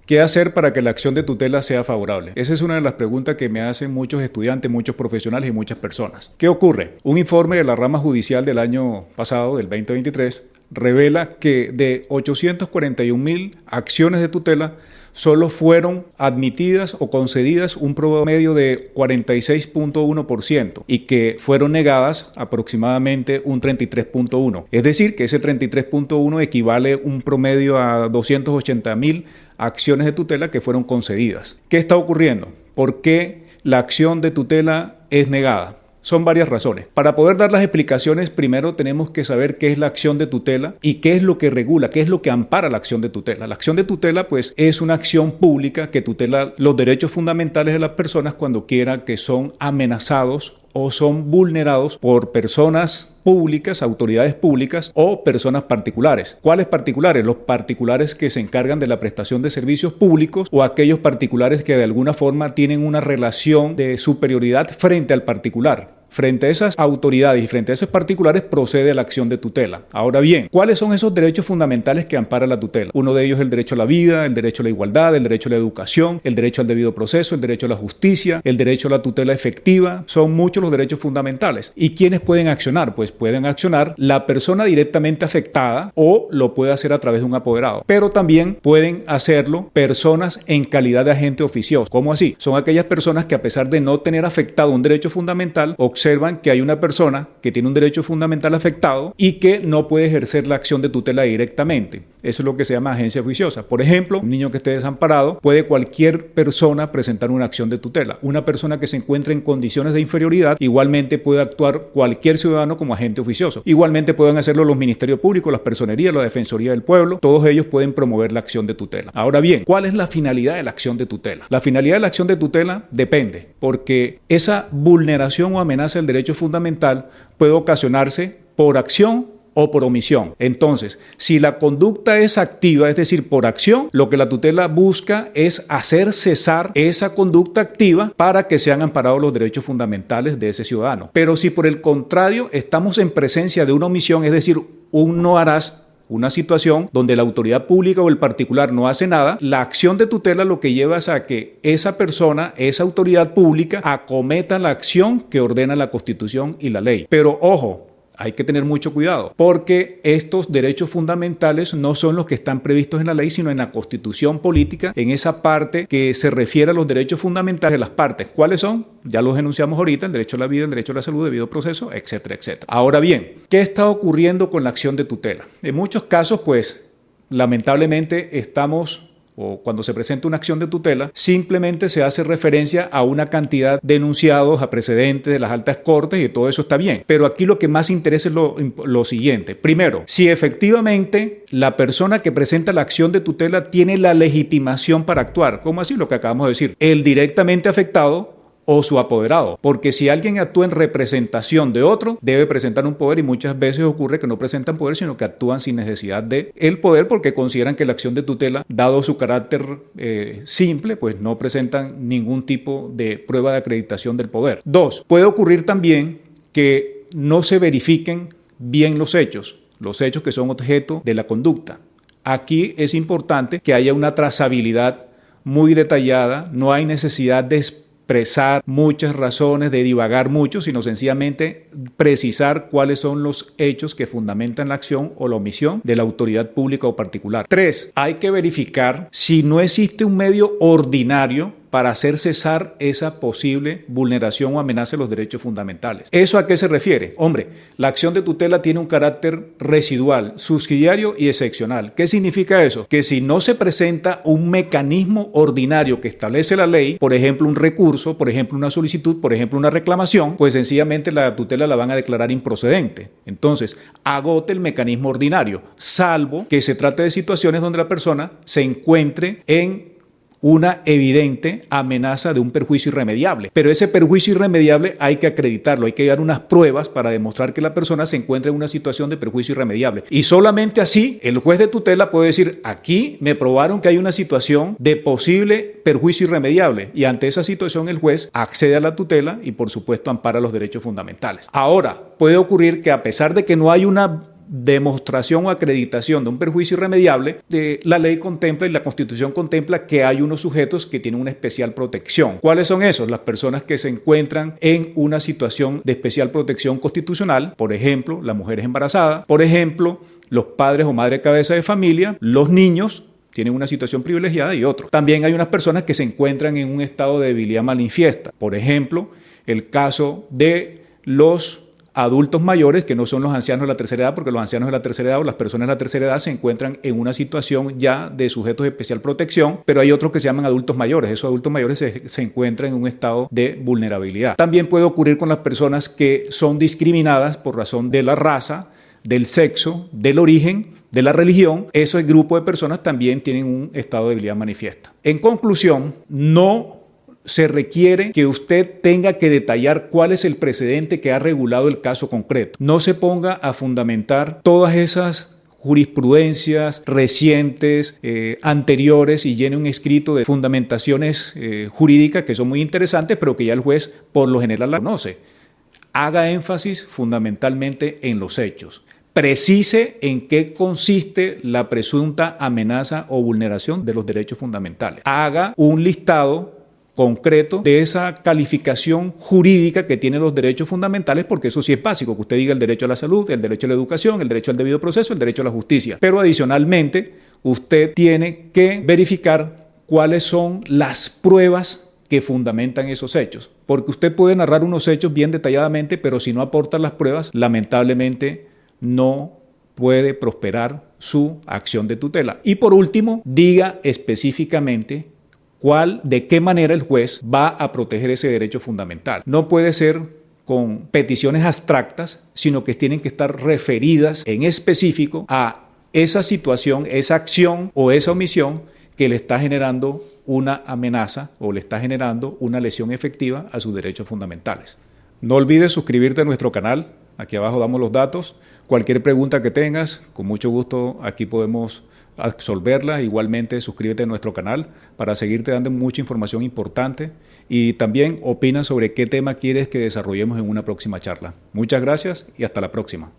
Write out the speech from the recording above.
¿Qué hacer para que la acción de tutela sea favorable? Esa es una de las preguntas que me hacen muchos estudiantes, muchos profesionales y muchas personas. ¿Qué ocurre? Un informe de la rama judicial del año pasado, del 2023, revela que de 841,000 acciones de tutela, solo fueron admitidas o concedidas un promedio de 46,1% y que fueron negadas aproximadamente un 33,1%. Es decir, que ese 33,1% equivale a un promedio a 280,000 acciones de tutela que fueron concedidas. ¿Qué está ocurriendo? ¿Por qué la acción de tutela es negada? Son varias razones. Para poder dar las explicaciones, primero tenemos que saber qué es la acción de tutela y qué es lo que regula, qué es lo que ampara la acción de tutela. La acción de tutela, pues, es una acción pública que tutela los derechos fundamentales de las personas cuando quiera que son amenazados o son vulnerados por personas públicas, autoridades públicas o personas particulares. ¿Cuáles particulares? Los particulares que se encargan de la prestación de servicios públicos o aquellos particulares que de alguna forma tienen una relación de superioridad frente al particular. Frente a esas autoridades y frente a esos particulares procede la acción de tutela. Ahora bien, ¿cuáles son esos derechos fundamentales que ampara la tutela? Uno de ellos es el derecho a la vida, el derecho a la igualdad, el derecho a la educación, el derecho al debido proceso, el derecho a la justicia, el derecho a la tutela efectiva. Son muchos los derechos fundamentales. ¿Y quiénes pueden accionar? Pues pueden accionar la persona directamente afectada o lo puede hacer a través de un apoderado. Pero también pueden hacerlo personas en calidad de agente oficioso. ¿Cómo así? Son aquellas personas que a pesar de no tener afectado un derecho fundamental, observan que hay una persona que tiene un derecho fundamental afectado y que no puede ejercer la acción de tutela directamente. Eso es lo que se llama agencia oficiosa. Por ejemplo, un niño que esté desamparado, puede cualquier persona presentar una acción de tutela. Una persona que se encuentre en condiciones de inferioridad, igualmente puede actuar cualquier ciudadano como agente oficioso. Igualmente pueden hacerlo los ministerios públicos, las personerías, la Defensoría del Pueblo. Todos ellos pueden promover la acción de tutela. Ahora bien, ¿cuál es la finalidad de la acción de tutela? La finalidad de la acción de tutela depende, porque esa vulneración o amenaza del derecho fundamental puede ocasionarse por acción o por omisión. Entonces, si la conducta es activa, es decir, por acción, lo que la tutela busca es hacer cesar esa conducta activa para que sean amparados los derechos fundamentales de ese ciudadano. Pero si por el contrario estamos en presencia de una omisión, es decir, un no harás, una situación donde la autoridad pública o el particular no hace nada, la acción de tutela lo que lleva es a que esa persona, esa autoridad pública, acometa la acción que ordena la Constitución y la ley. Pero ojo, hay que tener mucho cuidado, porque estos derechos fundamentales no son los que están previstos en la ley, sino en la Constitución política, en esa parte que se refiere a los derechos fundamentales de las partes. ¿Cuáles son? Ya los enunciamos ahorita: el derecho a la vida, el derecho a la salud, debido proceso, etcétera, etcétera. Ahora bien, ¿qué está ocurriendo con la acción de tutela? En muchos casos, pues, lamentablemente o cuando se presenta una acción de tutela, simplemente se hace referencia a una cantidad de enunciados, a precedentes de las altas cortes, y todo eso está bien. Pero aquí lo que más interesa es lo siguiente. Primero, si efectivamente la persona que presenta la acción de tutela tiene la legitimación para actuar. ¿Cómo así? Lo que acabamos de decir. El directamente afectado o su apoderado, porque si alguien actúa en representación de otro, debe presentar un poder, y muchas veces ocurre que no presentan poder, sino que actúan sin necesidad de el poder, porque consideran que la acción de tutela, dado su carácter simple, pues no presentan ningún tipo de prueba de acreditación del poder. Dos, puede ocurrir también que no se verifiquen bien los hechos que son objeto de la conducta. Aquí es importante que haya una trazabilidad muy detallada, no hay necesidad de expresar muchas razones, de divagar mucho, sino sencillamente precisar cuáles son los hechos que fundamentan la acción o la omisión de la autoridad pública o particular. 3. Hay que verificar si no existe un medio ordinario para hacer cesar esa posible vulneración o amenaza de los derechos fundamentales. ¿Eso a qué se refiere? Hombre, la acción de tutela tiene un carácter residual, subsidiario y excepcional. ¿Qué significa eso? Que si no se presenta un mecanismo ordinario que establece la ley, por ejemplo un recurso, por ejemplo una solicitud, por ejemplo una reclamación, pues sencillamente la tutela la van a declarar improcedente. Entonces, agote el mecanismo ordinario, salvo que se trate de situaciones donde la persona se encuentre en una evidente amenaza de un perjuicio irremediable. Pero ese perjuicio irremediable hay que acreditarlo, hay que dar unas pruebas para demostrar que la persona se encuentra en una situación de perjuicio irremediable. Y solamente así el juez de tutela puede decir: aquí me probaron que hay una situación de posible perjuicio irremediable, y ante esa situación el juez accede a la tutela y por supuesto ampara los derechos fundamentales. Ahora, puede ocurrir que a pesar de que no hay una demostración o acreditación de un perjuicio irremediable, la ley contempla y la Constitución contempla que hay unos sujetos que tienen una especial protección. ¿Cuáles son esos? Las personas que se encuentran en una situación de especial protección constitucional, por ejemplo, las mujeres embarazadas, por ejemplo, los padres o madres cabeza de familia, los niños tienen una situación privilegiada y otros. También hay unas personas que se encuentran en un estado de debilidad manifiesta, por ejemplo, el caso de los adultos mayores, que no son los ancianos de la tercera edad, porque los ancianos de la tercera edad o las personas de la tercera edad se encuentran en una situación ya de sujetos de especial protección, pero hay otros que se llaman adultos mayores. Esos adultos mayores se encuentran en un estado de vulnerabilidad. También puede ocurrir con las personas que son discriminadas por razón de la raza, del sexo, del origen, de la religión. Ese grupo de personas también tienen un estado de debilidad manifiesta. En conclusión, no se requiere que usted tenga que detallar cuál es el precedente que ha regulado el caso concreto. No se ponga a fundamentar todas esas jurisprudencias recientes, anteriores, y llene un escrito de fundamentaciones jurídicas que son muy interesantes, pero que ya el juez por lo general la conoce. Haga énfasis fundamentalmente en los hechos. Precise en qué consiste la presunta amenaza o vulneración de los derechos fundamentales. Haga un listado concreto de esa calificación jurídica que tienen los derechos fundamentales, porque eso sí es básico, que usted diga el derecho a la salud, el derecho a la educación, el derecho al debido proceso, el derecho a la justicia. Pero adicionalmente, usted tiene que verificar cuáles son las pruebas que fundamentan esos hechos, porque usted puede narrar unos hechos bien detalladamente, pero si no aporta las pruebas, lamentablemente no puede prosperar su acción de tutela. Y por último, diga específicamente de qué manera el juez va a proteger ese derecho fundamental. No puede ser con peticiones abstractas, sino que tienen que estar referidas en específico a esa situación, esa acción o esa omisión que le está generando una amenaza o le está generando una lesión efectiva a sus derechos fundamentales. No olvides suscribirte a nuestro canal. Aquí abajo damos los datos. Cualquier pregunta que tengas, con mucho gusto aquí podemos absolverla. Igualmente, suscríbete a nuestro canal para seguirte dando mucha información importante, y también opina sobre qué tema quieres que desarrollemos en una próxima charla. Muchas gracias y hasta la próxima.